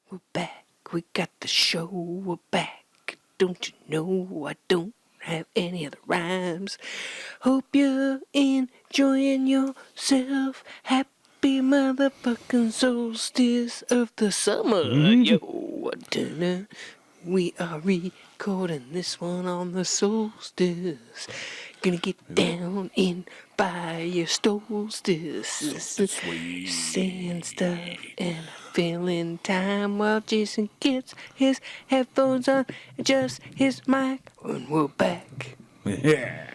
We're back. We got the show. We're back. Don't you know I don't have any other rhymes? Hope you're enjoying yourself. Happy motherfucking solstice of the summer. Yo, dinner. We are recording this one on the solstice. Gonna get down in by your solstice. Saying stuff and feeling time while Jason gets his headphones on, adjusts his mic, and we're back. Yeah.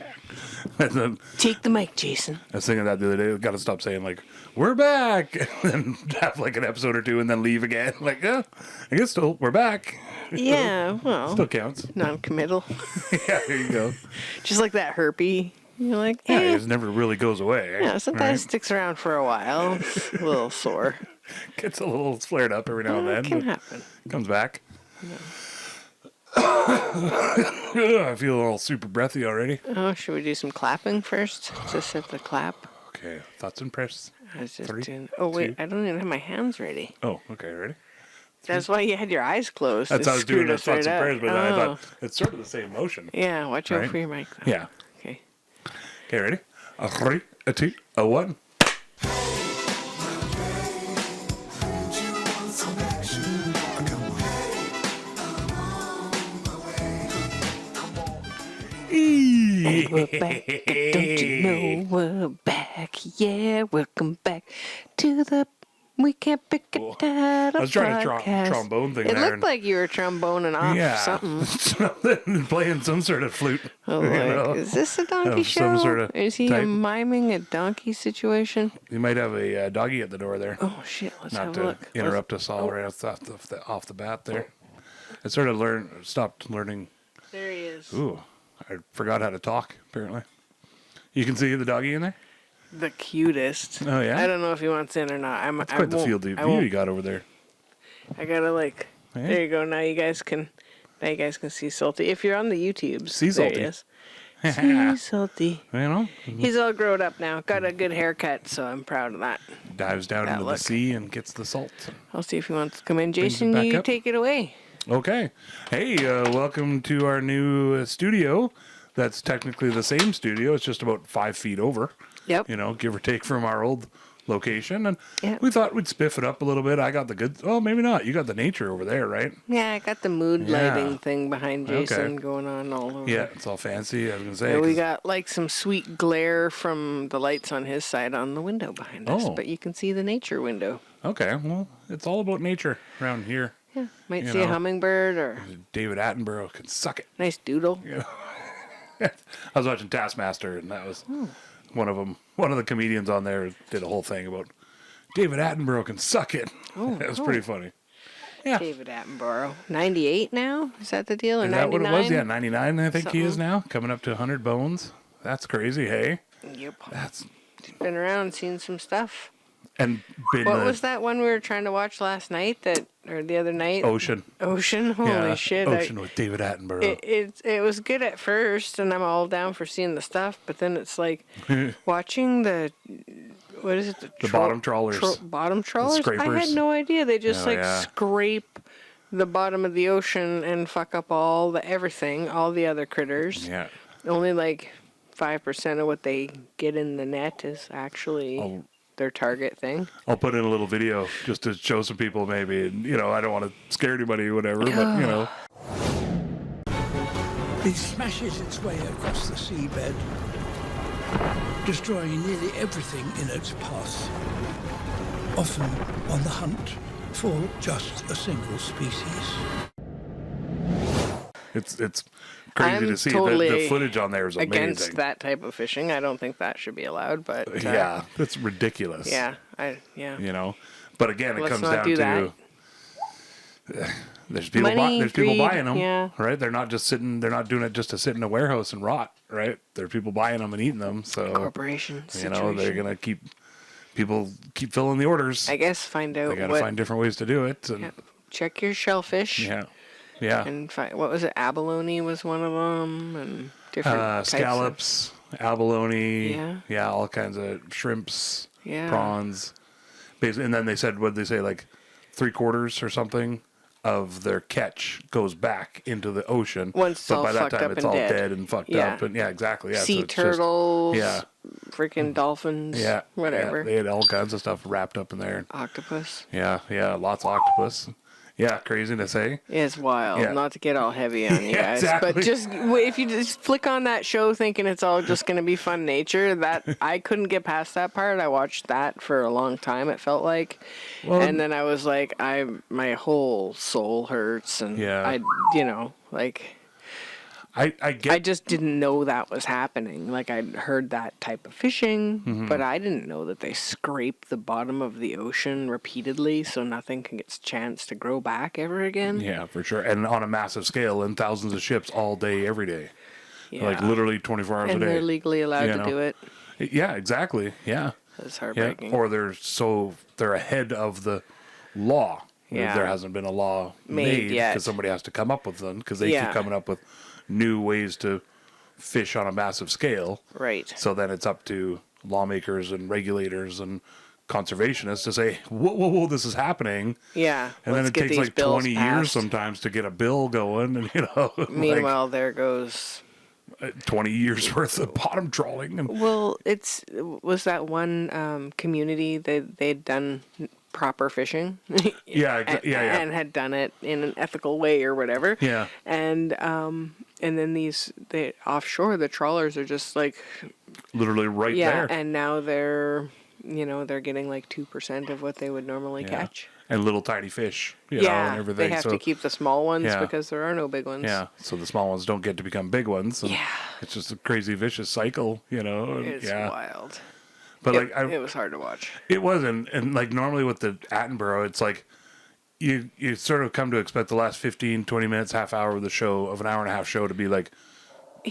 Take the mic, Jason. I was thinking that the other day. Got to stop saying like "we're back" and then have like an episode or two and then leave again. Like, yeah, I guess still we're back. Yeah, well, still counts. Non-committal. Yeah, there you go. Just like that herpy. You're like, yeah, it never really goes away. Yeah, sometimes it sticks around for a while. It's a little sore. Gets a little flared up every now and then. It can happen. Comes back. No. I feel all super breathy already. Oh, should we do some clapping first? Just set the clap. Okay, thoughts and press. I was just 3, doing. Oh wait, 2. I don't even have my hands ready. Oh, okay, ready? That's why you had your eyes closed. That's how I was doing the thoughts and prayers, but oh. I thought it's sort of the same motion. Yeah, watch out for your mic. Though. Yeah. Okay. Okay, ready? A 3, a 2, a 1. And we're back, don't you know we're back? Yeah, welcome back to the We Can't Pick It Out podcast. I was trying to trombone thing it there. It looked like you were tromboning off something. Playing some sort of flute. Oh, like, is this a donkey show? Some sort of is he miming a donkey situation? You might have a doggy at the door there. Oh, shit, let's have a look. Not to interrupt us all right off the bat there. I sort of stopped learning. There he is. Ooh. I forgot how to talk, apparently. You can see the doggy in there? The cutest. Oh, yeah? I don't know if he wants in or not. That's quite the field of view you got over there. I gotta Yeah. There you go. Now you guys can see Salty. If you're on the YouTubes, see Salty. There he is. See Salty. You know? He's all grown up now. Got a good haircut, so I'm proud of that. Dives down into the sea and gets the salt. I'll see if he wants to come in. Jason, you take it away. Okay. Hey, welcome to our new studio. That's technically the same studio. It's just about 5 feet over. Yep. You know, give or take from our old location. And yep. We thought we'd spiff it up a little bit. I got the good... Oh, maybe not. You got the nature over there, right? Yeah, I got the mood lighting thing behind Jason going on all over. Yeah, it's all fancy. I was going to say. Yeah, we got like some sweet glare from the lights on his side on the window behind us. But you can see the nature window. Okay. Well, it's all about nature around here. Yeah, might see a hummingbird or... David Attenborough can suck it. Nice doodle. Yeah. I was watching Taskmaster, and that was one of them. One of the comedians on there did a whole thing about David Attenborough can suck it. Oh, that was pretty funny. Yeah. David Attenborough. 98 now? Is that the deal? Or is 99? That what it was? Yeah, 99 I think he is now. Coming up to 100 bones. That's crazy, hey? Yep. He's been around, seen some stuff. And what was that one we were trying to watch last night or the other night? Ocean. Holy shit. Ocean with David Attenborough. It was good at first, and I'm all down for seeing the stuff, but then it's like watching what is it? The bottom trawlers. Bottom trawlers? The scrapers. I had no idea. They just scrape the bottom of the ocean and fuck up everything, all the other critters. Yeah. Only like 5% of what they get in the net is actually... their target thing. I'll put in a little video just to show some people maybe. And, I don't want to scare anybody or whatever, but, It smashes its way across the seabed, destroying nearly everything in its path, often on the hunt for just a single species. It's crazy to see. Totally the footage on there is amazing. Against that type of fishing. I don't think that should be allowed, but... yeah, that's ridiculous. Yeah. But again, it comes down to... There's people buying them, right? They're not doing it just to sit in a warehouse and rot, right? There are people buying them and eating them, so... Corporations. They're going to people keep filling the orders. I guess find out They got to find different ways to do it. And, check your shellfish. Yeah. Yeah. And what was it? Abalone was one of them, and different scallops, abalone. Yeah. Yeah, all kinds of shrimps, Yeah. prawns. And then they said, what did they say? Like 3/4 or something of their catch goes back into the ocean. Once it's all by that fucked time up it's and all dead. dead and fucked Yeah. up. And yeah, exactly. Yeah, Sea so it's turtles, Just, freaking dolphins, yeah. whatever. Yeah, they had all kinds of stuff wrapped up in there. Octopus. Yeah, lots of octopus. Yeah, crazy to say. It's wild. Yeah. Not to get all heavy on you Yeah, guys, exactly. but just if you just flick on that show thinking it's all just going to be fun nature, that I couldn't get past that part. I watched that for a long time. It felt like, Well, and then I was like, my whole soul hurts, and Yeah. I get I just didn't know that was happening. Like, I'd heard that type of fishing, but I didn't know that they scrape the bottom of the ocean repeatedly so nothing can get a chance to grow back ever again. Yeah, for sure. And on a massive scale, and thousands of ships all day, every day. Yeah. Like literally 24 hours And a day. they're legally allowed You to know? do it. Yeah, exactly. Yeah. That's Yeah. heartbreaking. Or they're ahead of the law. Yeah. There hasn't been a law Made made yet. because somebody has to come up with them because they Yeah. keep coming up with new ways to fish on a massive scale. Right. So then it's up to lawmakers and regulators and conservationists to say, whoa, this is happening. Yeah. And then let's it get takes these like bills 20 passed. years sometimes to get a bill going. And, Meanwhile, there goes. 20 years worth of bottom trawling. And Well, was that one community that they'd done proper fishing? And had done it in an ethical way or whatever. Yeah. And then the offshore, the trawlers are just like, literally right yeah, there. and now they're getting like 2% of what they would normally catch. And little tiny fish, and everything. They have so, to keep the small ones Yeah. because there are no big ones. Yeah, so the small ones don't get to become big ones. And Yeah. it's just a crazy vicious cycle, and, It's wild. But It was hard to watch. it wasn't, and like normally with the Attenborough, it's like you sort of come to expect the last 15, 20 minutes, half hour of the show, of an hour and a half show, to be like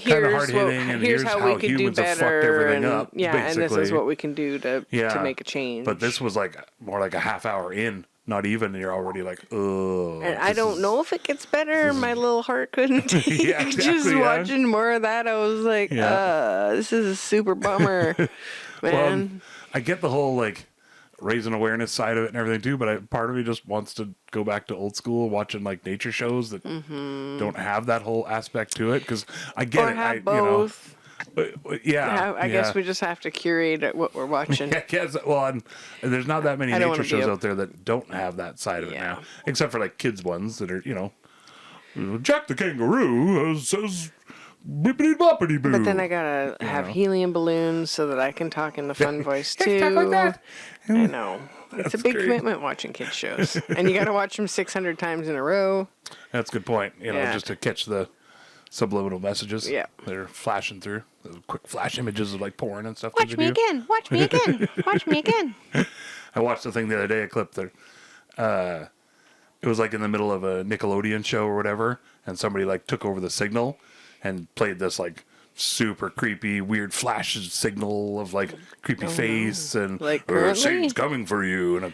kind of hard hitting, and here's how we could do humans have fucked better, everything and, up. yeah, basically. and this is what we can do to make a change. But this was like more like a half hour in, not even, and you're already like, oh. And I don't know if it gets better. My little heart couldn't take Yeah, exactly, just yeah. watching more of that. I was like, this is a super bummer, man. Well, I get the whole like raising awareness side of it and everything too, but part of me just wants to go back to old school watching like nature shows that don't have that whole aspect to it, because I get or it. have both. I guess we just have to curate what we're watching. I guess, well, and there's not that many I don't nature wanna be shows a- out there that don't have that side of it Yeah. now, except for like kids ones that are, Jack the Kangaroo says bippity boppity boo. But then I gotta have helium balloons so that I can talk in the fun voice too. Talk like that. I know. It's a big great. commitment watching kids shows. And you gotta watch them 600 times in a row. That's a good point. Yeah. Just to catch the subliminal messages. Yeah. They're flashing through. Those quick flash images of like porn and stuff. Watch me again. Watch me again. Watch me again. I watched the thing the other day, a clip that it was like in the middle of a Nickelodeon show or whatever, and somebody like took over the signal and played this like super creepy, weird flash signal of like creepy face and Like currently? Satan's coming for you, and a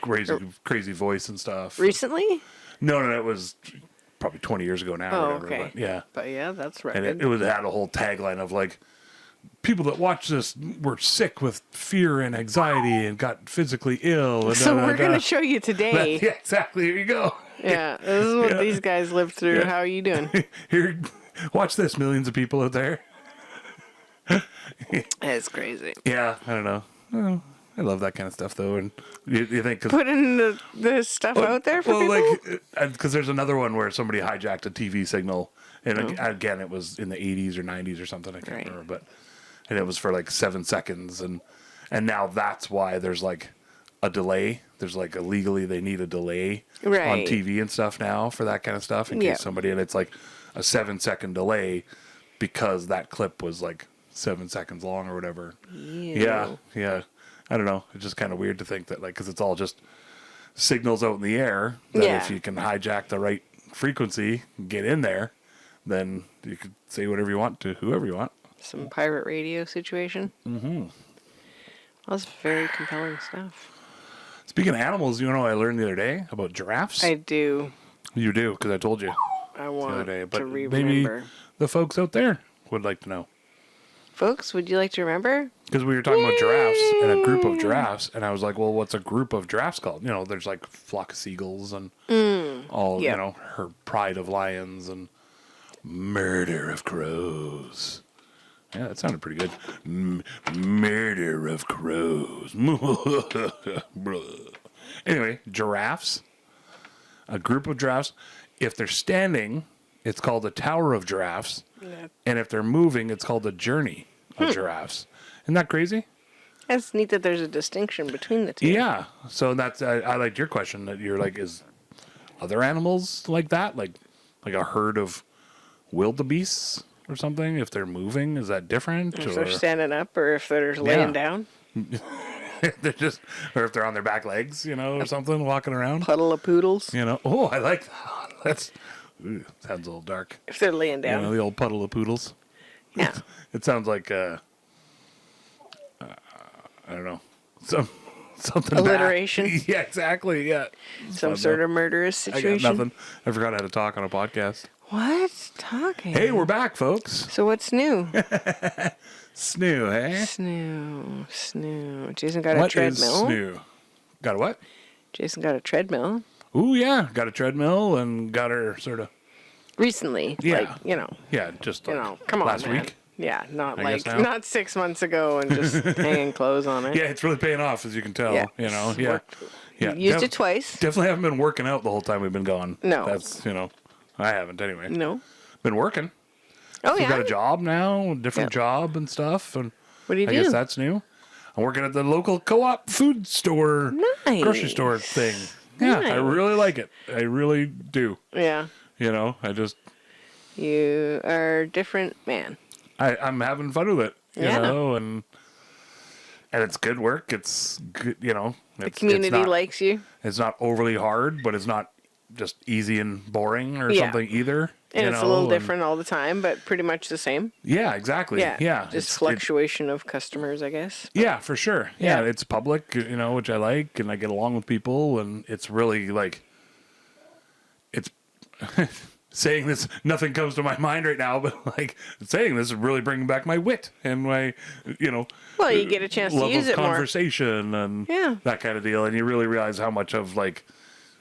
crazy voice and stuff. Recently? No, it was probably 20 years ago now. Oh, or whatever, okay. But yeah. But yeah, that's right. And it had a whole tagline of like, people that watch this were sick with fear and anxiety and got physically ill. And So we're going to show you today. Yeah, exactly. Here you go. Yeah, this is what these guys lived through. How are you doing? Here, watch this, millions of people out there. It's crazy. Yeah, I don't know. Oh, I love that kind of stuff, though. And you think... Putting the stuff out there for people? Because there's another one where somebody hijacked a TV signal. And again, it was in the 80s or 90s or something. I can't remember. And it was for like 7 seconds. And now that's why there's like a delay. There's like legally they need a delay on TV and stuff now for that kind of stuff in case somebody, and it's like a 7-second delay because that clip was like 7 seconds long or whatever. Yeah. I don't know. It's just kind of weird to think that, like, because it's all just signals out in the air, that if you can hijack the right frequency, get in there, then you could say whatever you want to whoever you want. Some pirate radio situation. Mm-hmm. That's very compelling stuff. Speaking of animals, you know what I learned the other day about giraffes? I do. You do, because I told you I the want other day. But to maybe remember. the folks out there would like to know. Folks, would you like to remember? Because we were talking about giraffes and a group of giraffes, and I was like, well, what's a group of giraffes called? You know, there's like flock of seagulls and all, you know, her pride of lions and murder of crows. Yeah, that sounded pretty good. Murder of crows. Anyway, giraffes. A group of giraffes. If they're standing, it's called a tower of giraffes. Yeah. And if they're moving, it's called a journey of giraffes. Isn't that crazy? That's neat that there's a distinction between the two. Yeah. So that's I liked your question that you're like, is other animals like that? Like a herd of wildebeests or something? If they're moving, is that different? If they're standing up or if they're laying down? They're just, or if they're on their back legs, you know, or something, walking around. Puddle of poodles. You know, oh, I like that. That's sounds a little dark. If they're laying down. You know, the old puddle of poodles. Yeah. It sounds like I don't know, something alliteration. Bad. Yeah, exactly. Yeah. Some sort of murderous situation. I got nothing. I forgot how to talk on a podcast. What? Talking? Hey, we're back, folks. So what's new? Snoo, eh? Snoo. Jason got What a treadmill. What is snoo? Got a what? Jason got a treadmill. Ooh, yeah. Got a treadmill and got her sort of... Recently. Yeah. Like, you know. Yeah, just like come on, last man. week. Yeah, not I guess like, now. not 6 months ago and just hanging clothes on it. Yeah, it's really paying off, as you can tell. Yeah. You know, yeah. Yeah. Used it twice. Definitely haven't been working out the whole time we've been gone. No. That's, you know, I haven't anyway. No. Been working. Oh, We've yeah? got a job now, a different job and stuff. And What do you I do? guess that's new. I'm working at the local co-op food store, Nice. grocery store thing. Yeah, Nice. I really like it. I really do. Yeah. You know, You are a different man. I'm having fun with it. You Yeah. know, and it's good work. It's good, you know. The community likes you. It's not overly hard, but it's not just easy and boring or Yeah. something either. And you it's know, a little different all the time, but pretty much the same. Yeah, exactly. Yeah. Yeah. Just fluctuation of customers, I guess. Yeah, for sure. Yeah, Yeah. it's public, you know, which I like, and I get along with people, and it's really like, it's saying this, nothing comes to my mind right now, but like saying this is really bringing back my wit and my, you know, Well, you get a chance to love use of it more. conversation and that kind of deal, and you really realize how much of like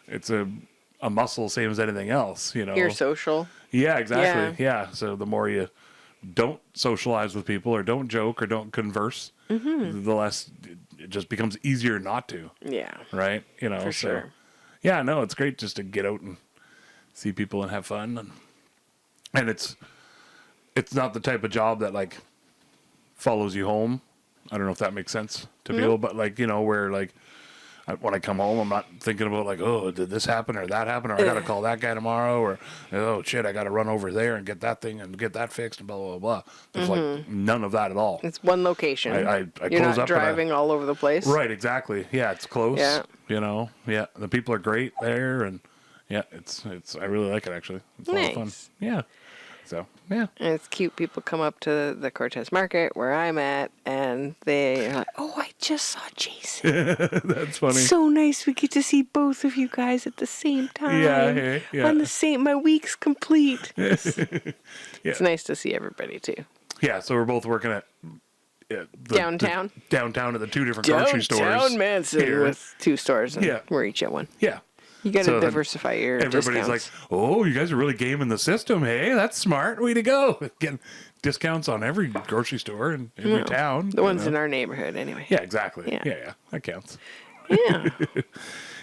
it's a muscle, same as anything else, you know. You're social. Yeah, exactly. Yeah. So the more you don't socialize with people or don't joke or don't converse, the less it just becomes easier not to. Yeah. Right? You know, For sure. Yeah, no, it's great just to get out and see people and have fun, and it's not the type of job that like follows you home. I don't know if that makes sense to people, but like, you know, where like when I come home, I'm not thinking about like, oh, did this happen or that happen, or I got to call that guy tomorrow, or oh shit, I got to run over there and get that thing and get that fixed and blah blah blah. There's like none of that at all. It's one location. I You're close not up driving all over the place. Right, exactly. Yeah, it's close. Yeah. You know, yeah, the people are great there, and yeah, it's I really like it actually. It's a lot of fun. Nice. Yeah. So yeah. And it's cute. People come up to the Cortez Market where I'm at, and they are like, "Oh, I just saw Jason. That's funny. So nice. We get to see both of you guys at the same time. Yeah. On the same. My week's complete. It's, Yeah. it's nice to see everybody too. Yeah, so we're both working at Downtown? downtown at the two different grocery stores. Downtown Manson here. with 2 stores, and Yeah. we're each at one. Yeah. You got to So then diversify your Everybody's discounts. like, "Oh, you guys are really gaming the system. Hey, that's smart. Way to go. Getting discounts on every grocery store in every town." The ones in our neighborhood, anyway. Yeah, exactly. Yeah. Yeah, that counts. Yeah.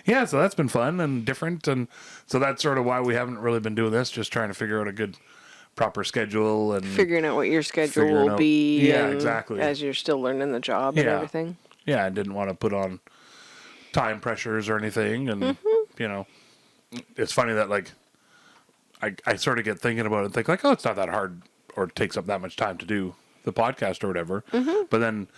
Yeah, so that's been fun and different, and so that's sort of why we haven't really been doing this, just trying to figure out a good, proper schedule and Figuring out what your schedule Figuring will out- be. yeah, and exactly. As you're still learning the job and Yeah. everything. yeah, I didn't want to put on time pressures or anything, and you know, it's funny that like I sort of get thinking about it and think like, oh, it's not that hard or it takes up that much time to do the podcast or whatever, but then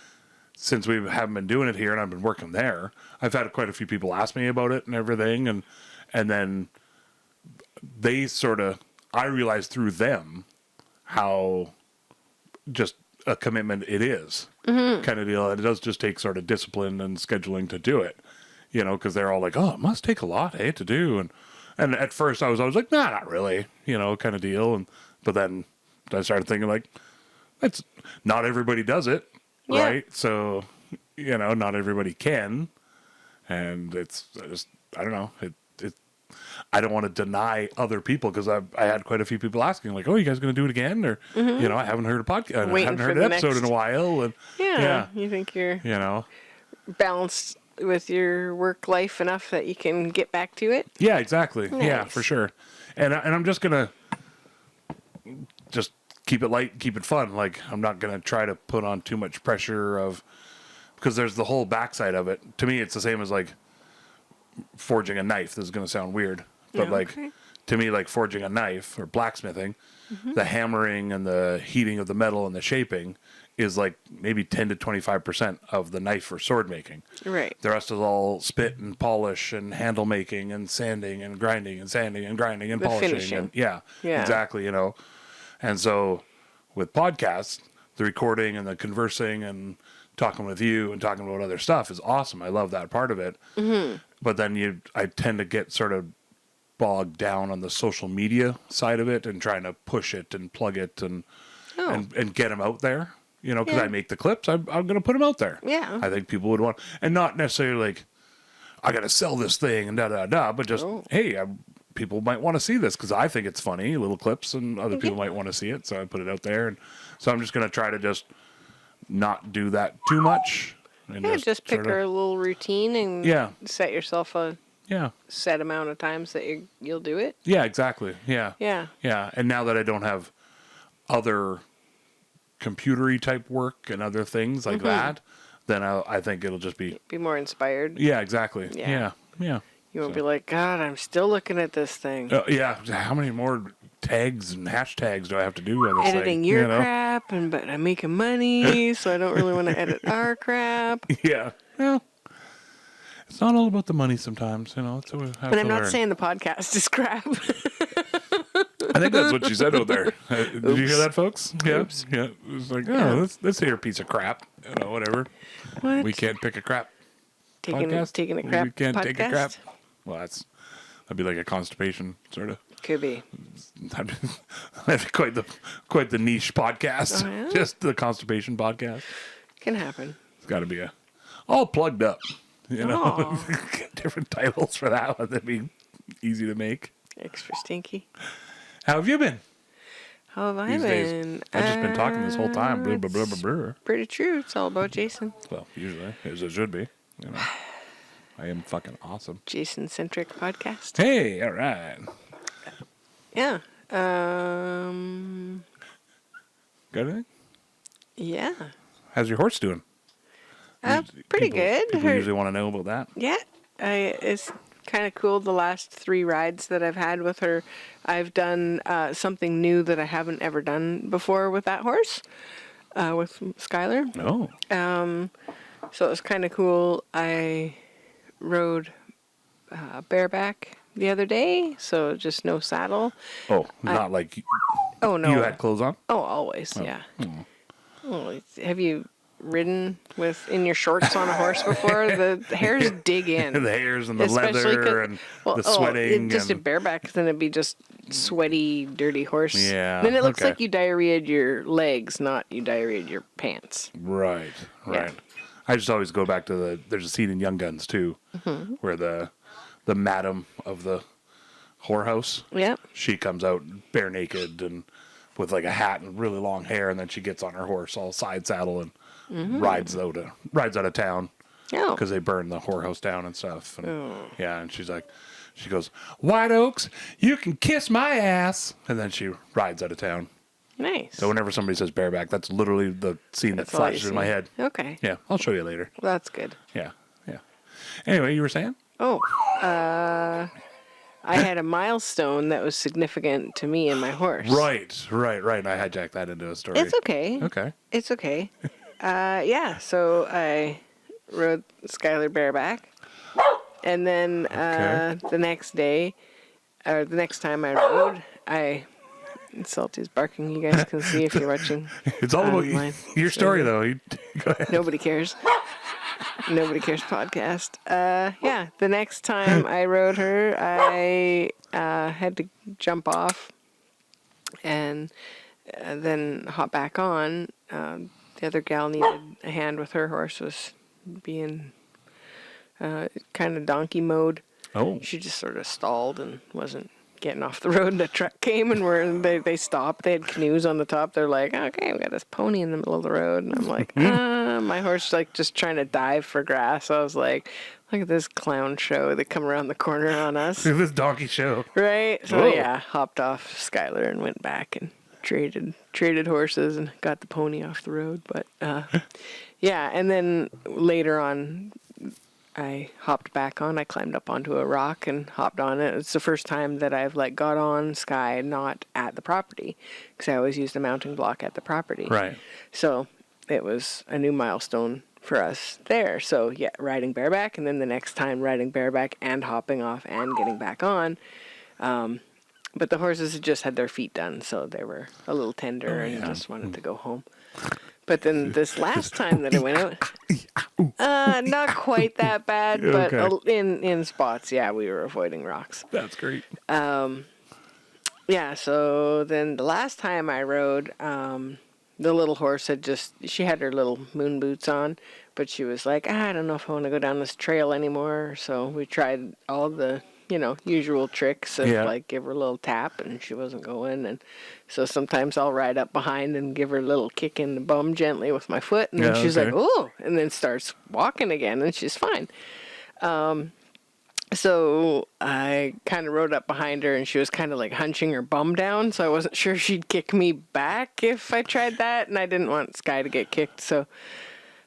since we haven't been doing it here and I've been working there, I've had quite a few people ask me about it and everything, and then they sort of, I realized through them how just a commitment it is, kind of deal. And it does just take sort of discipline and scheduling to do it, you know, because they're all like, oh, it must take a lot, to do. And at first I was always like, nah, not really, you know, kind of deal. But then I started thinking like, It's not everybody does it, Yeah. right? So, not everybody can, and it's just, I don't know. I don't want to deny other people, because I had quite a few people asking, like, "Oh, you guys going to do it again?" Or, I haven't heard a podcast, I haven't heard an episode in a while, and You think you're you know, balanced with your work life enough that you can get back to it? yeah, exactly, yeah, Nice. for sure, and I'm just gonna just keep it light, keep it fun. Like, I'm not gonna try to put on too much pressure because there's the whole backside of it. To me, it's the same as like forging a knife. This is gonna sound weird. But to me, like forging a knife or blacksmithing, the hammering and the heating of the metal and the shaping is like maybe 10 to 25% of the knife or sword making. Right. The rest is all spit and polish and handle making and sanding and grinding and sanding and grinding and The polishing. finishing. And yeah, Yeah. exactly. And so with podcasts, the recording and the conversing and talking with you and talking about other stuff is awesome. I love that part of it. But then I tend to get sort of bogged down on the social media side of it and trying to push it and plug it and get them out there, because I make the clips. I'm going to put them out there. Yeah. I think people would want, and not necessarily like, I got to sell this thing and but just, hey, people might want to see this because I think it's funny, little clips, and other people might want to see it. So I put it out there. And so I'm just going to try to just not do that too much. And just pick a little routine and set yourself a set amount of times that you'll do it. Yeah, exactly. Yeah. Yeah. Yeah. And now that I don't have other computery type work and other things like that, then I think it'll just be more inspired. Yeah, exactly. Yeah. Yeah. You won't be like, God, I'm still looking at this thing. Yeah. How many more tags and hashtags do I have to do on this Editing thing? your crap, but I'm making money, so I don't really want to edit our crap. Yeah. Well, it's not all about the money sometimes, It's But I'm not saying the podcast is crap. I think that's what you said out there. Did you hear that, folks? Yeah. Oops. Yeah. It was like, let's hear a piece of crap. Whatever. What? We can't pick a crap. Taking a crap. We can't take a podcast? crap. Well, that'd be like a constipation sort of. Could be. That'd be quite the niche podcast. Oh, yeah? Just the constipation podcast. Can happen. It's got to be all plugged up. Oh. Different titles for that one. That'd be easy to make. Extra stinky. How have you been? How have I These been? days? I've just been talking this whole time. Blah, blah, blah, blah, blah. Pretty true. It's all about Jason. Well, usually, as it should be. I am fucking awesome. Jason-centric podcast. Hey, all right. Yeah. Got anything? Yeah. How's your horse doing? Pretty good. People usually want to know about that. Yeah. It's kind of cool. The last 3 rides that I've had with her, I've done something new that I haven't ever done before with that horse, with Skylar. Oh. So it was kind of cool. I rode bareback the other day, so just no saddle. Oh, not like Oh, no. you had clothes on? Oh, always, yeah. Oh, have you ridden in your shorts on a horse before? The hairs dig in. The hairs and the Especially leather and the sweating. Just a bareback, then it'd be just sweaty, dirty horse. Yeah. Then it looks like you diarrheaed your legs, not you diarrheed your pants. Right. Yeah. I just always go back to there's a scene in Young Guns too, where the madam of the whorehouse, she comes out bare naked and with like a hat and really long hair, and then she gets on her horse all side saddle and rides out of town because they burn the whorehouse down and stuff. And, yeah, and she goes, White Oaks, you can kiss my ass, and then she rides out of town. Nice. So whenever somebody says bareback, that's literally the scene that flashes in my head. Okay. Yeah, I'll show you later. Well, that's good. Yeah. Anyway, you were saying? Oh, I had a milestone that was significant to me and my horse. Right. And I hijacked that into a story. It's okay. Okay. It's okay. So I rode Skylar bareback. And then the next day, or the next time I rode, Salty's barking. You guys can see if you're watching. It's all about your story, though. Go ahead. Nobody cares. Nobody cares podcast. The next time I rode her, I had to jump off and then hop back on the other gal needed a hand with her horse, was being kind of donkey mode. Oh. She just sort of stalled and wasn't getting off the road. And the truck came and they stopped. They had canoes on the top. They're like, okay, we got this pony in the middle of the road. And I'm like, my horse like just trying to dive for grass. I was like, look at this clown show. They come around the corner on us. This donkey show. Right? So Whoa. yeah, hopped off Skylar and went back and traded horses and got the pony off the road. But yeah, and then later on, I hopped back on. I climbed up onto a rock and hopped on it. It's the first time that I've like got on Sky, not at the property, because I always used a mounting block at the property. Right. So it was a new milestone for us there. So yeah, riding bareback, and then the next time riding bareback and hopping off and getting back on. But the horses had just had their feet done, so they were a little tender and just wanted to go home. But then this last time that I went out, not quite that bad, but in spots, yeah, we were avoiding rocks. That's great. Yeah, so then the last time I rode, the little horse she had her little moon boots on, but she was like, I don't know if I want to go down this trail anymore. So we tried all the, usual tricks of like give her a little tap, and she wasn't going. And so sometimes I'll ride up behind and give her a little kick in the bum gently with my foot, and then she's like, oh, and then starts walking again, and she's fine. So I kind of rode up behind her, and she was kind of like hunching her bum down, so I wasn't sure she'd kick me back if I tried that, and I didn't want Sky to get kicked, so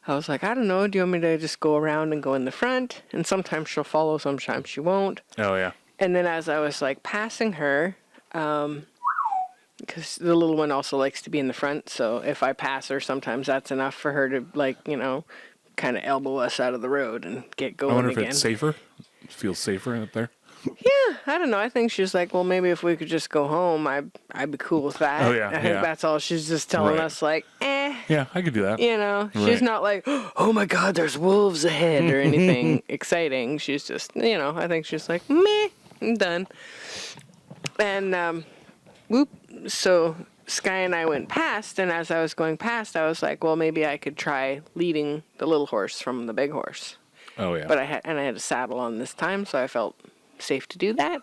I was like, I don't know, do you want me to just go around and go in the front? And sometimes she'll follow, sometimes she won't. Oh, yeah. And then as I was like passing her, because the little one also likes to be in the front, so if I pass her, sometimes that's enough for her to like, kind of elbow us out of the road and get going again. I wonder if it's safer. It feels safer up there. Yeah, I don't know. I think she's like, well, maybe if we could just go home, I'd be cool with that. Oh, yeah. I think that's all. She's just telling us, like, Yeah, I could do that. She's not like, oh my God, there's wolves ahead or anything exciting. She's just, I think she's like, meh, I'm done. And, so Sky and I went past, and as I was going past, I was like, well, maybe I could try leading the little horse from the big horse. Oh, yeah. But I had a saddle on this time, so I felt safe to do that.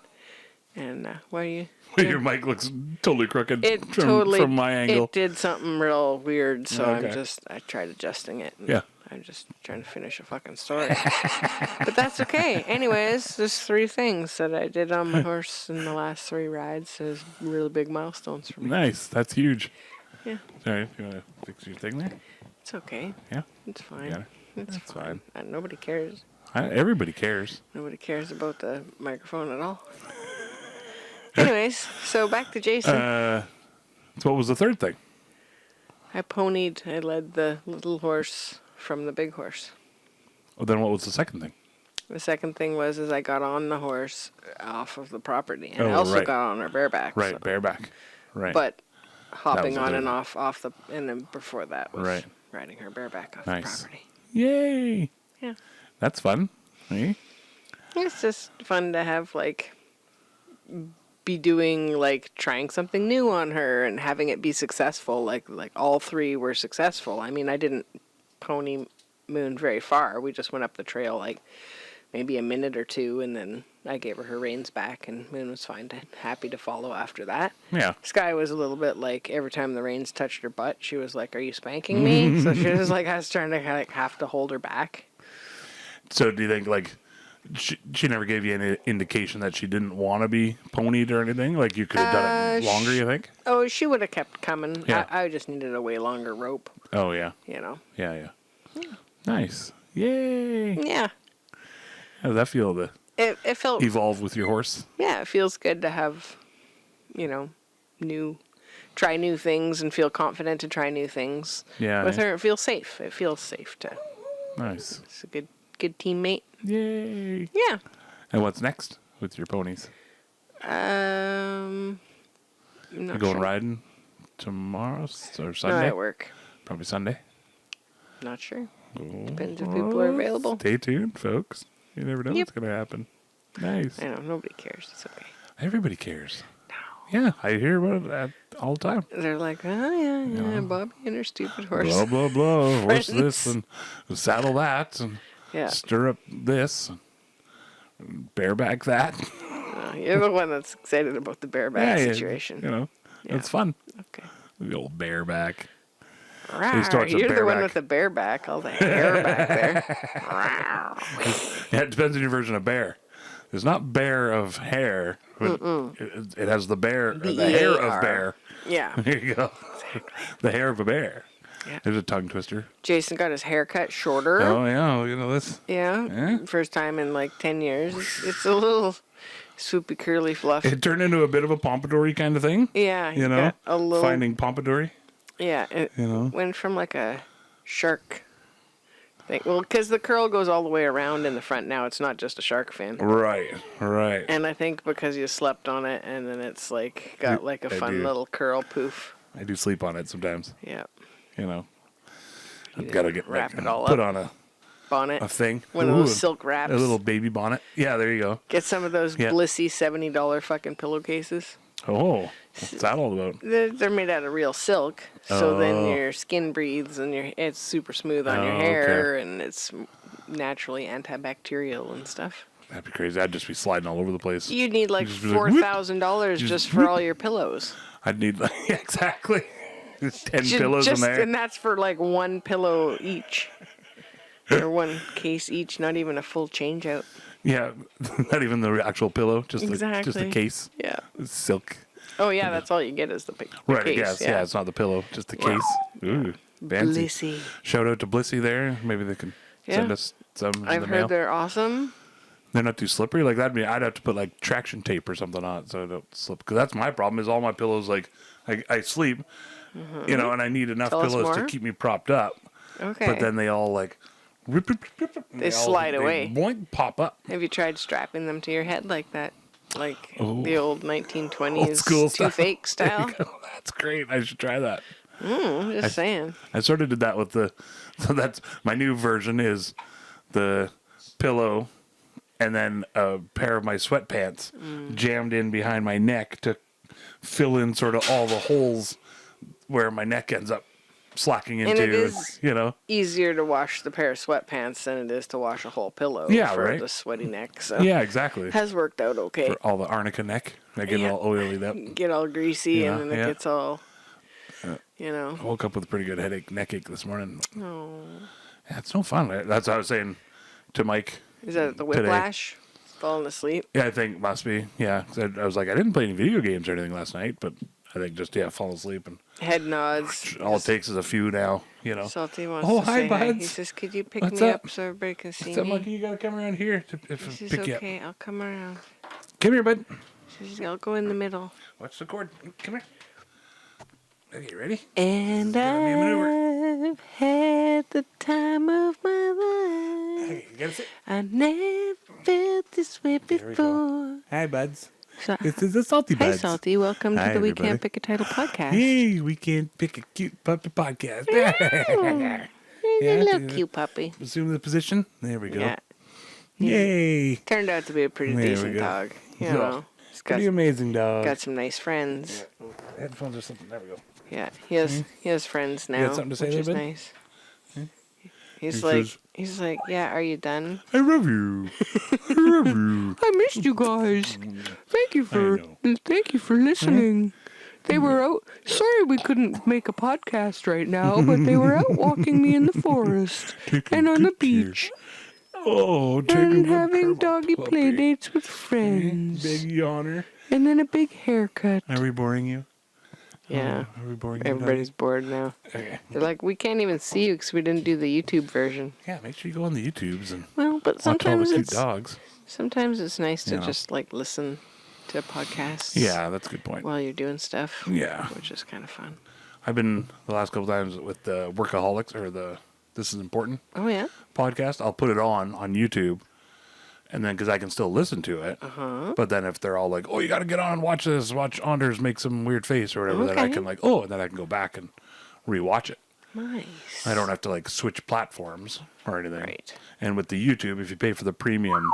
And why are you? Your mic looks totally crooked from my angle. It did something real weird, so I tried adjusting it. Yeah. I'm just trying to finish a fucking story. But that's okay. Anyways, there's 3 things that I did on my horse in the last 3 rides. There's really big milestones for me. Nice. That's huge. Yeah. Sorry, you want to fix your thing there? It's okay. Yeah. It's fine. It's fine. Nobody cares. Everybody cares. Nobody cares about the microphone at all. Anyways, so back to Jason. So what was the third thing? I led the little horse from the big horse. Well, then what was the second thing? The second thing was I got on the horse off of the property. And I also got on her bareback. Right, bareback. Right. But hopping on and off the... And then before that was riding her bareback off the property. Yay! Yeah. That's fun. Hey? It's just fun to have, be doing, trying something new on her and having it be successful. Like all 3 were successful. I mean, I didn't pony Moon very far. We just went up the trail, maybe a minute or 2, and then I gave her reins back, and Moon was fine, happy to follow after that. Yeah. Sky was a little bit every time the reins touched her butt, she was like, are you spanking me? So she was I was trying to have to hold her back. So do you think, she never gave you any indication that she didn't want to be ponied or anything? You could have done it longer, you think? Oh, she would have kept coming. Yeah. I just needed a way longer rope. Oh, yeah. Yeah. Nice. Yay. Yeah. How did that feel It felt... evolve with your horse? Yeah, it feels good to have, try new things and feel confident to try new things. Yeah. With her, it feels safe. It feels safe to... Nice. It's a good teammate. Yay. Yeah. And what's next with your ponies? I'm not going sure. riding tomorrow or Sunday? No, at work. Probably Sunday. Not sure. Depends if people are available. Stay tuned, folks. You never know what's going to happen. Nice. I know, nobody cares. It's okay. Everybody cares. No. Yeah, I hear about it all the time. They're like, oh, yeah, Bobby and her stupid horse. Blah, blah, blah. Horse Friends. this and saddle that and Yeah. stir up this and bareback that. You're the one that's excited about the bareback situation. You know, it's fun. Okay. The old bareback. Rawr, used to watch a you're the one bareback. with the bareback, all the hair back there. Yeah, it depends on your version of bear. It's not bear of hair, but it has the bear, the hair of bear. Yeah. There you go. The hair of a bear. Yeah. There's a tongue twister. Jason got his hair cut shorter. Oh, yeah. You know this. Yeah. Yeah. First time in like 10 years. It's a little swoopy, curly fluff. It turned into a bit of a pompadour kind of thing. Yeah. You know, got a little, finding pompadour. yeah. It you know. went from like a shark thing. Well, because the curl goes all the way around in the front now. It's not just a shark fin. Right. And I think because you slept on it and then it's like got like a I fun do. little curl poof. I do sleep on it sometimes. Yeah. You know. I've got to get wrap like, it all put up. on Bonnet. a thing. One of those Ooh, silk wraps. A little baby bonnet. Yeah, there you go. Get some of those Yeah. Blissy $70 fucking pillowcases. Oh, what's that all about? They're made out of real silk, so then Oh. your skin breathes and it's super smooth on your Oh, hair, and it's naturally antibacterial and stuff. That'd be crazy. I'd just be sliding all over the place. You'd need like Just be like, whoop. $4,000 Just just for all your pillows. I'd need like exactly 10 Ju- pillows just, in there. and that's for like one pillow each, or one case each. Not even a full change out. Yeah, not even the actual pillow, just the Exactly. case. Yeah. It's silk. Oh yeah, that's all you get is the Right, case. I guess. Yeah, it's not the pillow, just the case. Ooh, fancy. Blissy. Shout out to Blissy there. Maybe they can send Yeah. us some in I've the heard mail. they're awesome. They're not too slippery. Like that'd be. I'd have to put like traction tape or something on it so it don't slip. Because that's my problem. Is all my pillows like I sleep, you know, and I need enough Tell us pillows to more. keep me propped up. Okay. But then they all like rip, and They slide away. Boink, pop up. Have you tried strapping them to your head like that? Like Oh. the old 1920s Old school style. toothache style? That's great. I should try that. Just saying. I sort of did that with the. So that's my new version is the pillow, and then a pair of my sweatpants jammed in behind my neck to fill in sort of all the holes where my neck ends up slacking into. it is- you know. Easier to wash the pair of sweatpants than it is to wash a whole pillow Yeah, for right. the sweaty neck. So Yeah, exactly. has worked out okay. For all the arnica neck, I get Yeah. all oily up. Get all greasy Yeah, and then it yeah. gets all, you know. I woke up with a pretty good headache, neck ache this morning. Oh. Yeah, it's no fun. That's what I was saying to Mike. Is that the Today. whiplash? Falling asleep? Yeah, I think must be. Yeah, 'cause I was like, I didn't play any video games or anything last night, but I think just fall asleep and Head nods. all it takes is a few now. You know. Salty wants Oh, to hi, say hi. He buds. says, could you pick What's me up? up so everybody can see What's up, me? monkey? You gotta come around here to He says, pick you up. okay, I'll come around. Come here, bud. He says, I'll go in the middle. Watch the cord. Come here. Okay, ready? And me a maneuver. I've had the time of my life. Okay, you gotta sit. I never felt this way There we go. before. Hi, buds. So, This is the Salty hi, Buds. Salty. Welcome Hi, to the We everybody. Can't Pick a Title podcast. Hey, we can pick a cute puppy podcast. He's Yeah, a little yeah. cute puppy. Assume the position. There we go. Yeah. Yay. Turned out to be a pretty There we decent go. dog. You Yeah. know, he's got, Pretty amazing dog. got some nice friends. Headphones or something. There we go. Yeah, he has friends now, got something to say which there, is bud? nice. He's He like, says- yeah, are you done? I love you. I love you. I missed you guys. Thank you for listening. They were out. Sorry we couldn't make a podcast right now, but they were out walking me in the forest Taking and on the good care. beach Oh, taking and good having care of my doggy puppy. play dates with friends. Big yawner. And then a big haircut. Are we boring you? Yeah. Are we boring you? Everybody's bored now. doggy? Okay. They're like, we can't even see you because we didn't do the YouTube version. Yeah, make sure you go on the YouTubes and Well, but watch all the sometimes cute it's dogs. nice to Yeah. just like listen to podcasts. Yeah, that's a good point. While you're doing stuff. Yeah. Which is kind of fun. I've been the last couple times with the Workaholics or the This Is Important Oh yeah. podcast. I'll put it on YouTube, and then because I can still listen to it. But then if they're all like, "Oh, you got to get on and watch this," watch Anders make some weird face or whatever, then I Okay. can like, and then I can go back and rewatch it. Nice. I don't have to like switch platforms or anything. Right. And with the YouTube, if you pay for the premium,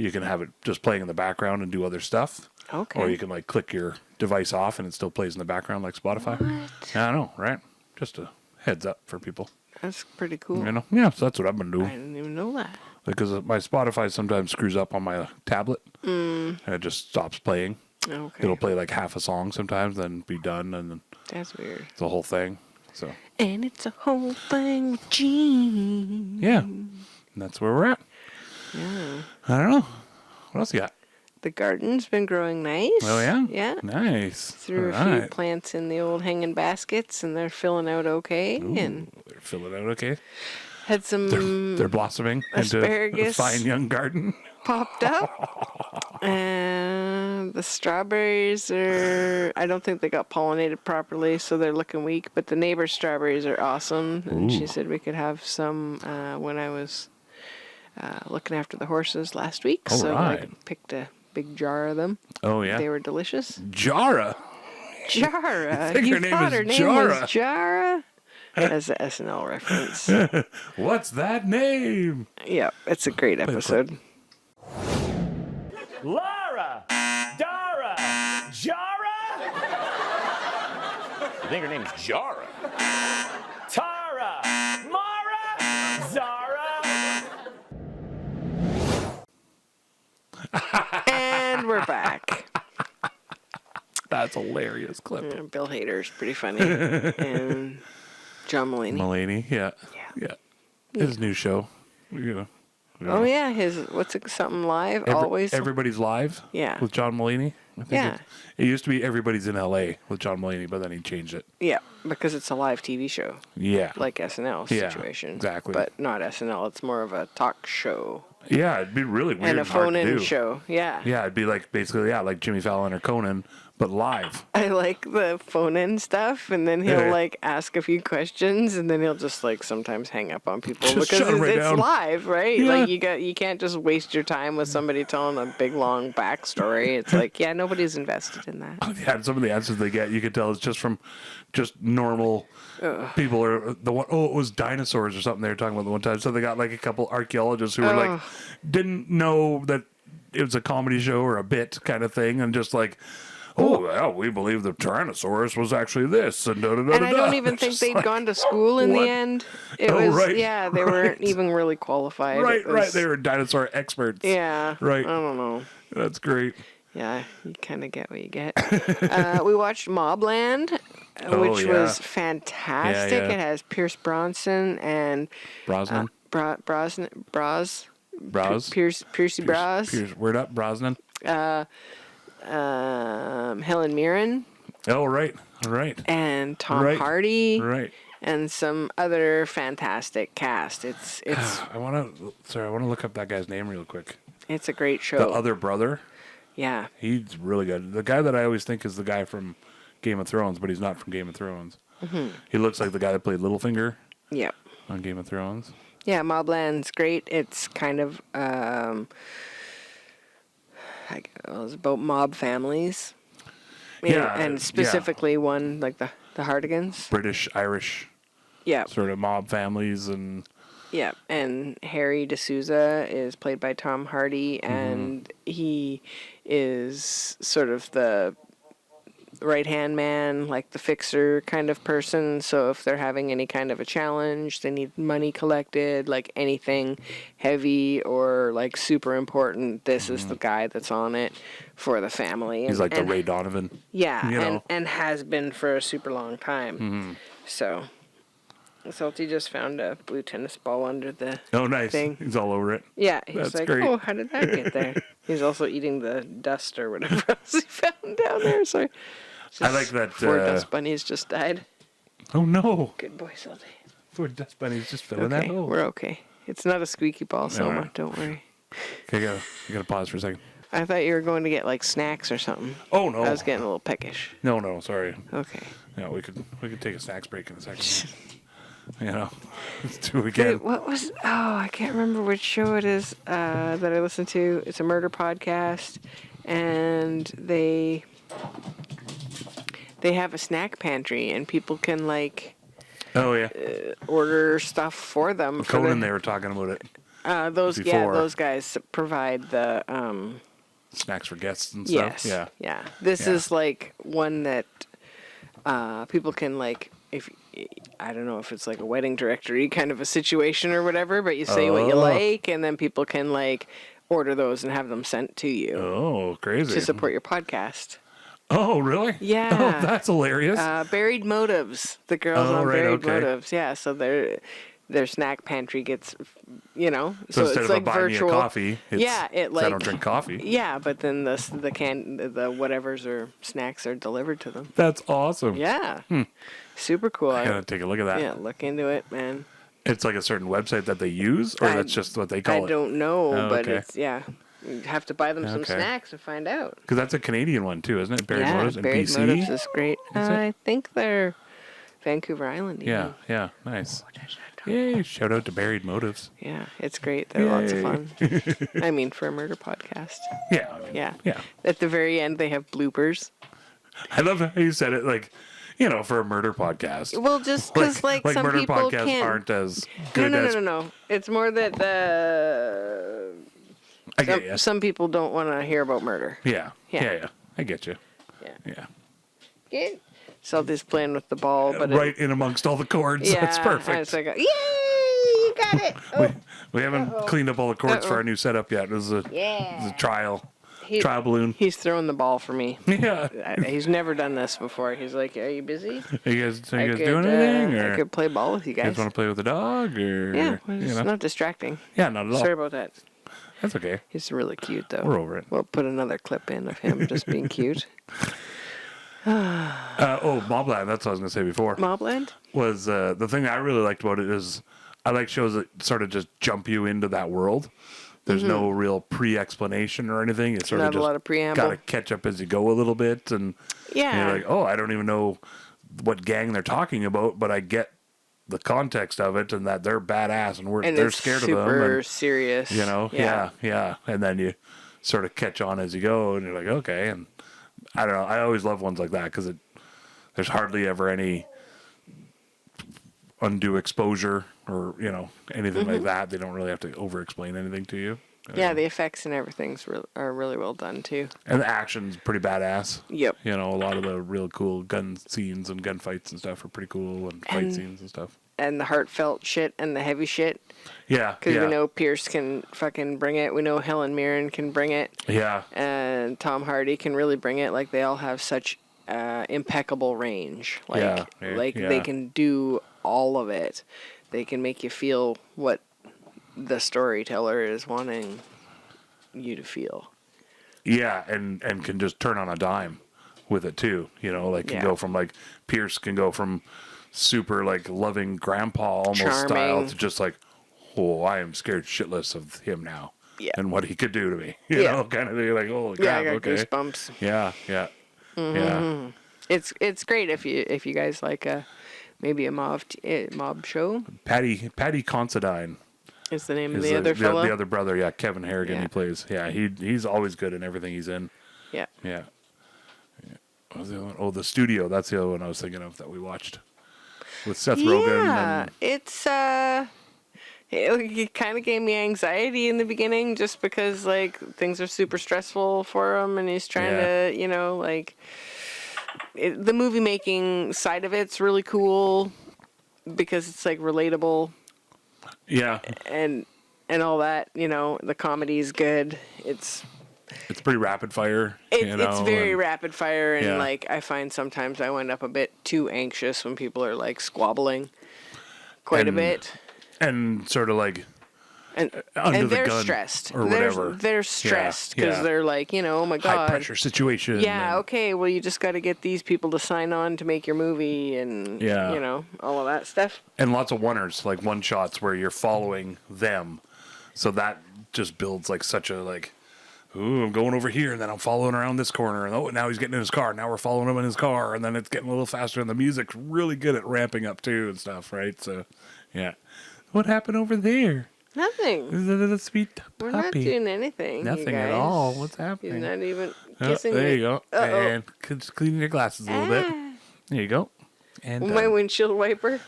you can have it just playing in the background and do other stuff. Okay. Or you can like click your device off and it still plays in the background like Spotify. What? I know, right? Just a heads up for people. That's pretty cool. You know? Yeah, so that's what I've been doing. I didn't even know that. Because my Spotify sometimes screws up on my tablet. And it just stops playing. Okay. It'll play like half a song sometimes, then be done, and then That's weird. the whole thing. So And it's a whole thing with Gene. yeah, and that's where we're at. Yeah. I don't know. What else you got? The garden's been growing nice. Oh yeah, Yeah. nice. Threw All a few right. plants in the old hanging baskets, and they're filling out okay. Ooh, And they're filling out okay. had some They're blossoming into a asparagus. fine young garden. popped up. And the strawberries I don't think they got pollinated properly, so they're looking weak. But the neighbor's strawberries are awesome. And she said we could have some when I was looking after the horses last week. All so right. I picked a big jar of them. Oh yeah, They were delicious. Jara. Jara. I think You her name thought is her name Jara. was Jara? As an SNL reference. What's that name? Yeah, it's a great episode. Lara! Dara! Jara! I think her name's Jara. Tara! Mara! Zara! And we're back. That's a hilarious clip. Yeah, Bill Hader's pretty funny. And John Mulaney. Mulaney, yeah. His new show. You know, Oh yeah, something live always. Everybody's Live. Yeah. With John Mulaney. I think Yeah. It used to be Everybody's in L.A. with John Mulaney, but then he changed it. Yeah, because it's a live TV show, Yeah. like SNL Yeah, situation. exactly. But not SNL. It's more of a talk show Yeah, it'd be really weird and a hard to phone-in do. show. Yeah. Yeah, it'd be like basically like Jimmy Fallon or Conan, but live. I like the phone-in stuff, and then he'll Yeah. like ask a few questions, and then he'll just like sometimes hang up on people Just because shut 'em right it's down. live, right? Yeah. Like you can't just waste your time with somebody telling a big long backstory. It's like, yeah, nobody's invested in that. Yeah, and some of the answers they get, you can tell it's just from just normal people. Or the one, it was dinosaurs or something they were talking about the one time. So they got like a couple archaeologists who were like, didn't know that it was a comedy show or a bit kind of thing, and just like, oh, well, we believe the Tyrannosaurus was actually this, and da-da-da-da-da. And I don't even think Just they'd like, gone to school in what? the end. It Oh, was, right, yeah, they right. weren't even really qualified. Right, It was- right. They were dinosaur experts. Yeah. Right. I don't know. That's great. Yeah, you kind of get what you get. We watched Mobland, Oh, which yeah. was fantastic. Yeah, yeah. It has Pierce Brosnan and Brosnan. Piercy Bros, Word up, Brosnan. Helen Mirren, Oh, right. Right. and Tom Right. Hardy, Right. and some other fantastic cast. It's I want to look up that guy's name real quick. it's a great show. The other brother. Yeah. He's really good. The guy that I always think is the guy from Game of Thrones, but he's not from Game of Thrones. Mm-hmm. He looks like the guy that played Littlefinger Yeah. on Game of Thrones. Yeah, Mobland's great. It's kind of it's about mob families. Yeah, and specifically one like the Hardigans. British, Irish Yeah, sort of mob families, and yeah. And Harry D'Souza is played by Tom Hardy, and he is sort of the right-hand man, like the fixer kind of person. So if they're having any kind of a challenge, they need money collected, like anything heavy or like super important, this is the guy that's on it for the family. he's like the and, Ray Donovan. yeah, you know. and has been for a super long time. So Salty just found a blue tennis ball under the Oh, nice. thing. He's all over it. Yeah, he's That's like, great. oh, how did that get there? He's also eating the dust or whatever else he found down there. So I like that. 4 dust bunnies just died. Oh, no. Good boy, Salty. 4 dust bunnies just filling that Okay, hole. we're okay. It's not a squeaky ball, Selma. Alright. Don't worry. Okay, I gotta pause for a second. I thought you were going to get like snacks or something. Oh, no. I was getting a little peckish. No, sorry. Okay. Yeah, we could take a snacks break in a second. You know, let's do it again. Wait, what was? Oh, I can't remember which show it is that I listen to. It's a murder podcast, and they have a snack pantry, and people can like Oh, yeah. order stuff for them. Conan, they were talking about it. before. those guys provide the Snacks for guests and stuff. Yeah. This is like one that people can like, if I don't know if it's like a wedding directory kind of a situation or whatever, but you say what you like, and then people can like order those and have them sent to you. Oh, crazy! To support your podcast. Oh, really? Yeah. Oh, that's hilarious. Buried Motives. The girls on Buried Motives. Yeah. So their snack pantry gets, you know, so instead it's of like buying virtual. Me a coffee, it's, I don't drink coffee. Yeah, but then the whatevers or snacks are delivered to them. That's awesome. Yeah. Super cool. I gotta take a look at that. Yeah, look into it, man. It's like a certain website that they use, or that's just what they call it? I don't know, but okay. it's, you have to buy them some snacks and find out. Because that's a Canadian one too, isn't it? Buried Motives in Buried BC? Motives is great. I think they're Vancouver Island. Even. Yeah, nice. Yay, shout out to Buried Motives. Yeah, it's great. They're lots of fun. I mean, for a murder podcast. Yeah. At the very end, they have bloopers. I love how you said it, like, you know, for a murder podcast. Well, just because, like some murder people podcasts can't. aren't as good No. It's more that I get you. some people don't want to hear about murder. Yeah. I get you. Yeah. So just playing with the ball, but right in amongst all the chords. That's perfect. It's like, yay, you got it. Oh. We haven't cleaned up all the chords for our new setup yet. It was a trial balloon. He's throwing the ball for me. Yeah. He's never done this before. He's like, are you busy? Are you guys doing anything? Or I could play ball with you guys. You guys want to play with the dog? Or, yeah, it's not distracting. Yeah, not at all. Sorry about that. That's okay. He's really cute, though. We're over it. We'll put another clip in of him just being cute. Mobland. That's what I was going to say before. Mobland? Was the thing I really liked about it is I like shows that sort of just jump you into that world. There's no real pre-explanation or anything. It's sort not of just a lot of preamble. Got to catch up as you go a little bit. And you're like, I don't even know what gang they're talking about, but I get the context of it and that they're badass and they're scared of them. Super serious. You know, yeah. And then you sort of catch on as you go, and you're like, okay. And I don't know. I always love ones like that because there's hardly ever any undue exposure or anything like that. They don't really have to over-explain anything to you. Yeah, the effects and everything's are really well done too. And the action's pretty badass. Yep. A lot of the real cool gun scenes and gunfights and stuff are pretty cool, and fight scenes and stuff. And the heartfelt shit and the heavy shit. Yeah. Because we know Pierce can fucking bring it. We know Helen Mirren can bring it. Yeah. And Tom Hardy can really bring it. Like, they all have such impeccable range. They can do all of it. They can make you feel what the storyteller is wanting you to feel. Yeah, and can just turn on a dime with it too. Go from Pierce can go from super loving grandpa almost charming style to just I am scared shitless of him now. Yeah. And what he could do to me. You know, kind of thing, holy crap, I got okay. goosebumps. Yeah. Mm-hmm. Yeah. It's great if you guys like maybe a mob show. Patty Considine is the name of the other fellow. The other brother, Kevin Harrigan. He plays. Yeah, he's always good in everything he's in. Yeah. What was the other one? Oh, The Studio. That's the other one I was thinking of that we watched with Seth Rogen. Yeah, it's it kind of gave me anxiety in the beginning just because things are super stressful for him, and he's trying to the movie making side of it's really cool because it's relatable. Yeah. And all that, the comedy's good. It's pretty rapid fire. It's very rapid fire, and I find sometimes I wind up a bit too anxious when people are squabbling quite a bit. And sort of and they're stressed or whatever. They're stressed because they're oh my god, high pressure situation. Yeah, okay. Well, you just got to get these people to sign on to make your movie, and all of that stuff. And lots of oneers, one shots where you're following them, so that just builds such a ooh, I'm going over here, and then I'm following around this corner, and now he's getting in his car. Now we're following him in his car, and then it's getting a little faster, and the music's really good at ramping up too and stuff, right? So, yeah. What happened over there? Nothing. There's a little sweet puppy. We're not doing anything. Nothing at all. What's happening? He's not even kissing there me. you go. And just cleaning your glasses a little bit. There you go. And my windshield wiper.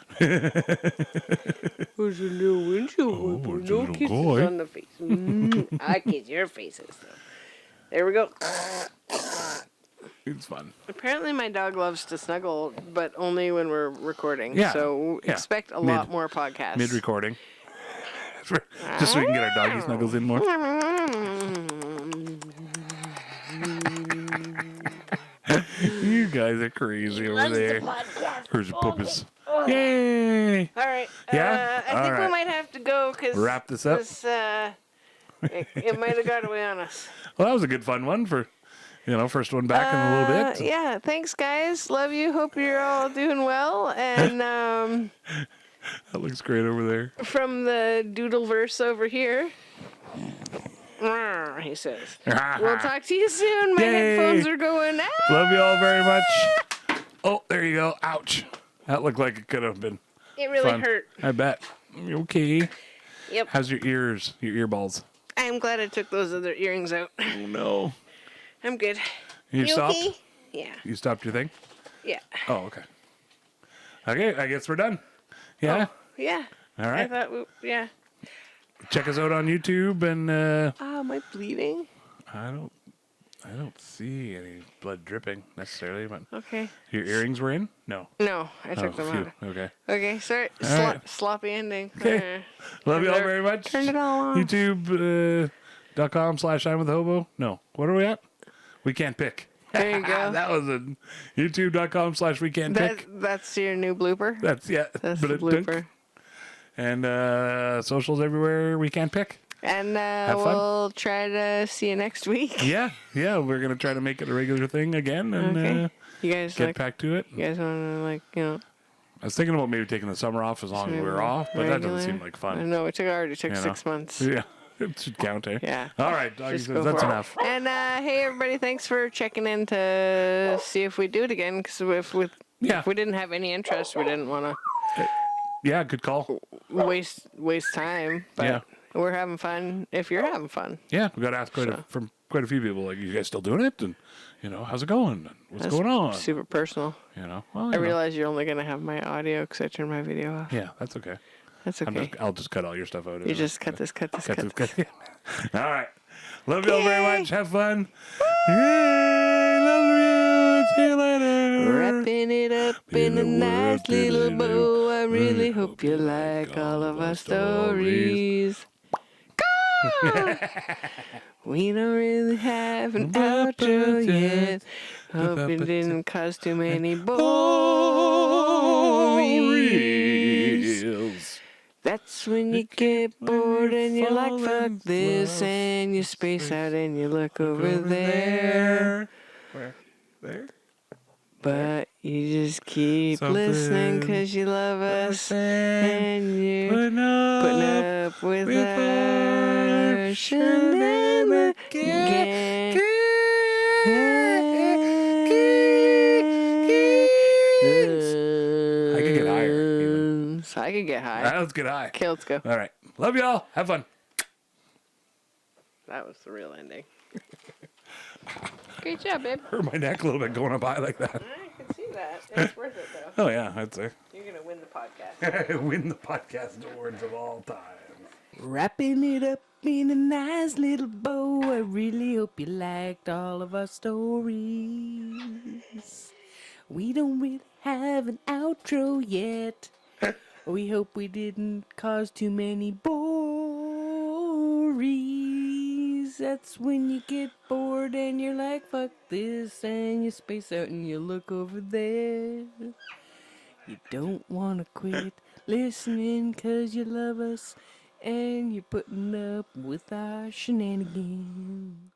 Who's a little windshield wiper? it's a No little kisses guy. on the face. I kiss your faces, though. There we go. It's fun. Apparently, my dog loves to snuggle, but only when we're recording. Yeah, So yeah. expect a lot more podcasts. Mid-recording. Just so we can get our doggy snuggles in more. You guys are crazy over there. Here's your puppies. Yay! All right. Yeah? I think we might have to go because Wrap this up. It might have got away on us. Well, that was a good fun one for, first one back in a little bit. Yeah. Thanks, guys. Love you. Hope you're all doing well. And That looks great over there. from the Doodleverse over here. He says, we'll talk to you soon. My Yay. headphones are going out. Love you all very much. Oh, there you go. Ouch. That looked like it could have been It really fun. hurt. I bet. You okay? Yep. How's your ears, your earballs? I'm glad I took those other earrings out. Oh, no. I'm good. You stopped? okay? Yeah. You stopped your thing? Yeah. Oh, okay. Okay, I guess we're done. Yeah? Yeah. All right. I thought, yeah. Check us out on YouTube and Am I bleeding? I don't see any blood dripping necessarily, but Okay. your earrings were in? No. No, I took them phew. out. Okay. Okay, sorry. right. Sloppy ending. Okay. Love you all very much. Turn it all off. YouTube.com/I'm with Hobo. No. What are we at? We can't pick. There you go. That was a YouTube.com/we can't pick. That's your new blooper? That's That's the Ba-da-dunk. blooper. And socials everywhere we can't pick. And fun. we'll try to see you next week. Yeah. We're gonna try to make it a regular thing again and Okay. You guys get back to it. You guys want to I was thinking about maybe taking the summer off as long as we were off, but that doesn't seem like I fun. know it already took You know? 6 months. Yeah, it should count, eh? Yeah. All right, doggy Just says go that's for it. enough. And hey, everybody, thanks for checking in to see if we do it again. Because if we didn't have any interest, we didn't want to Yeah, good call. waste time. But Yeah. we're having fun. If you're having fun, Yeah, we got asked from quite a few people, like, you guys still doing it? And, how's it going? And what's going on? super personal. Well, I realize you're only gonna have my audio because I turned my video off. Yeah, that's okay. That's okay. I'll just cut all your stuff out. You just cut this. All right. Love you all very much. Have fun. Yay! Love you. See you later. Wrapping it up in a nice little bow. I really hope you like all of our stories. We don't really have an outro yet. Hope it didn't cause too many bories. That's when you get bored and you're like, fuck this, and you space out and you look over there. Where? There? But you just keep Something listening because you love us and you're putting up with our shenanigans. I could get higher, even. So I could get high. All right, let's get high. Okay, let's go. All right. Love y'all. Have fun. That was the real ending. Great job, babe. Hurt my neck a little bit going up high like that. I can see that. It's worth it, though. Oh, yeah, I'd say. You're going to win the podcast. Win the podcast awards of all time. Wrapping it up in a nice little bow. I really hope you liked all of our stories. We don't really have an outro yet. We hope we didn't cause too many bories. That's when you get bored and you're like, fuck this, and you space out and you look over there. You don't want to quit listening 'cause you love us and you're putting up with our shenanigans.